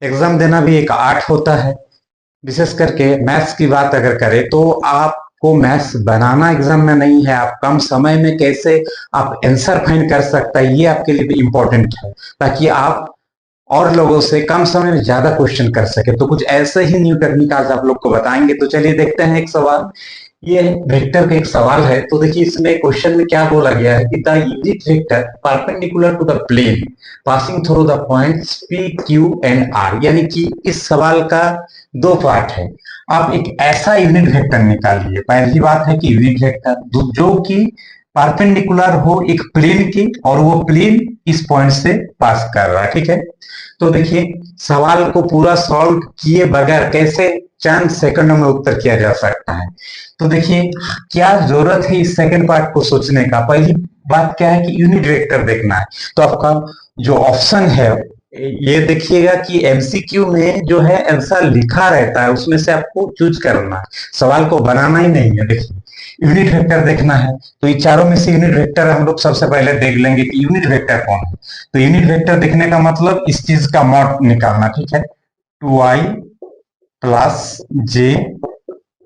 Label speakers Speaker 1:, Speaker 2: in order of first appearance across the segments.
Speaker 1: Exam देना भी एक आर्ट होता है। विशेष करके मैथ्स की बात अगर करें तो आपको मैथ्स बनाना एग्जाम में नहीं है, आप कम समय में कैसे आप आंसर फाइंड कर सकता है ये आपके लिए इम्पोर्टेंट है, ताकि आप और लोगों से कम समय में ज्यादा क्वेश्चन कर सके। तो कुछ ऐसे ही न्यू टेक्निक आज आप लोग को बताएंगे। तो चलिए देखते हैं एक सवाल। ये वेक्टर का एक सवाल है। तो देखिए इसमें क्वेश्चन में क्या बोला गया है कि the unit vector perpendicular to the plane passing through the points P Q and R, यानी कि इस सवाल का दो पार्ट है। आप एक ऐसा यूनिट वेक्टर निकालिए। पहली बात है कि यूनिट वेक्टर जो कि परपेंडिकुलर हो एक प्लेन के, और वो प्लेन इस पॉइंट से पास कर रहा है, ठीक है। तो देखिए सवाल को पूरा सॉल्व किए बगैर कैसे चंद सेकंडों में उत्तर किया जा सकता है। तो देखिए क्या जरूरत है इस सेकंड पार्ट को सोचने का। पहली बात क्या है कि यूनिट वेक्टर देखना है। तो आपका जो ऑप्शन है ये देखिएगा कि एमसीक्यू में जो है आंसर लिखा रहता है, उसमें से आपको चूज करना है, सवाल को बनाना ही नहीं है। देखिए यूनिट वेक्टर देखना है, तो ये चारों में से यूनिट वेक्टर हम लोग सबसे पहले देख लेंगे कि यूनिट वेक्टर कौन है। तो यूनिट वेक्टर देखने का मतलब इस चीज का मॉड निकालना, ठीक है। 2i प्लस जे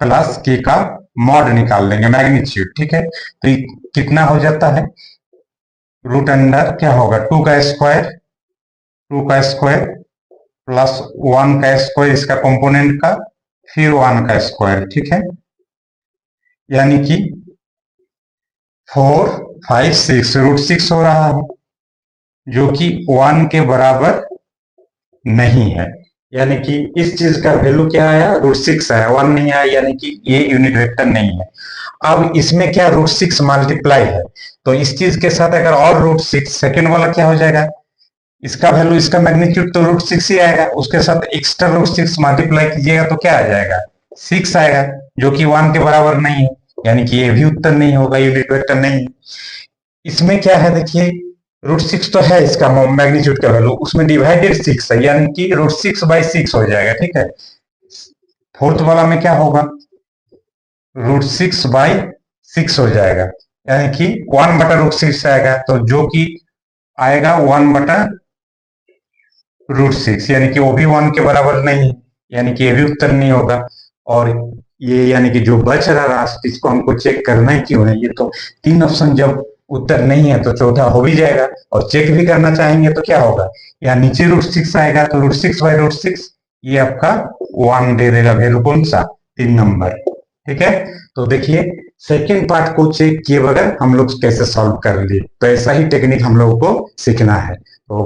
Speaker 1: प्लस के का मॉड निकाल लेंगे, मैग्नीट्यूड, ठीक है। तो ये कितना हो जाता है, रूट अंडर क्या होगा 2 का स्क्वायर प्लस 1 का स्क्वायर, इसका कंपोनेंट का, फिर 1 का स्क्वायर, ठीक है। यानी कि 4 5 6 रूट 6 हो रहा है, जो कि 1 के बराबर नहीं है। यानी कि इस चीज का वैल्यू क्या आया, रूट 6 आया, 1 नहीं आया, यानी कि ये यूनिट वेक्टर नहीं है। अब इसमें क्या रूट 6 मल्टीप्लाई है, तो इस चीज के साथ अगर और रूट 6 सेकेंड वाला क्या हो जाएगा, इसका वैल्यू इसका मैग्नीट्यूड तो रूट 6 ही आएगा, उसके साथ एक्स्ट्रा रूट 6 मल्टीप्लाई कीजिएगा तो क्या आ जाएगा 6 आएगा, जो कि 1 के बराबर नहीं है। यानी कि ये भी उत्तर नहीं होगा, यूनिट वेक्टर नहीं है। इसमें क्या है देखिए, रूट 6 तो है इसका मैग्नीट्यूड का वैल्यू, उसमें डिवाइडेड 6 है, यानी कि रूट 6/6 हो जाएगा, ठीक है। फोर्थ वाला में क्या होगा, रूट 6/6 हो जाएगा, यानी कि 1/रूट 6 आएगा, तो जो कि आएगा 1/रूट 6, यानी कि वो भी 1 के बराबर नहीं है, यानी कि ये भी उत्तर नहीं होगा। और ये यानी कि जो बच रहा राशि इसको हमको चेक करना ही क्यों है, ये तो तीन ऑप्शन जब उत्तर नहीं है तो चौथा हो भी जाएगा। और चेक भी करना चाहेंगे तो क्या होगा, यहाँ नीचे रूट 6 आएगा, तो रूट 6/रूट 6 ये आपका 1 दे देगा वैल्यू, कौन सा 3 नंबर, ठीक है। तो देखिए सेकेंड पार्ट को चेक किए बगैर हम लोग कैसे सॉल्व कर लिए, तो ऐसा ही टेक्निक हम लोग को सीखना है।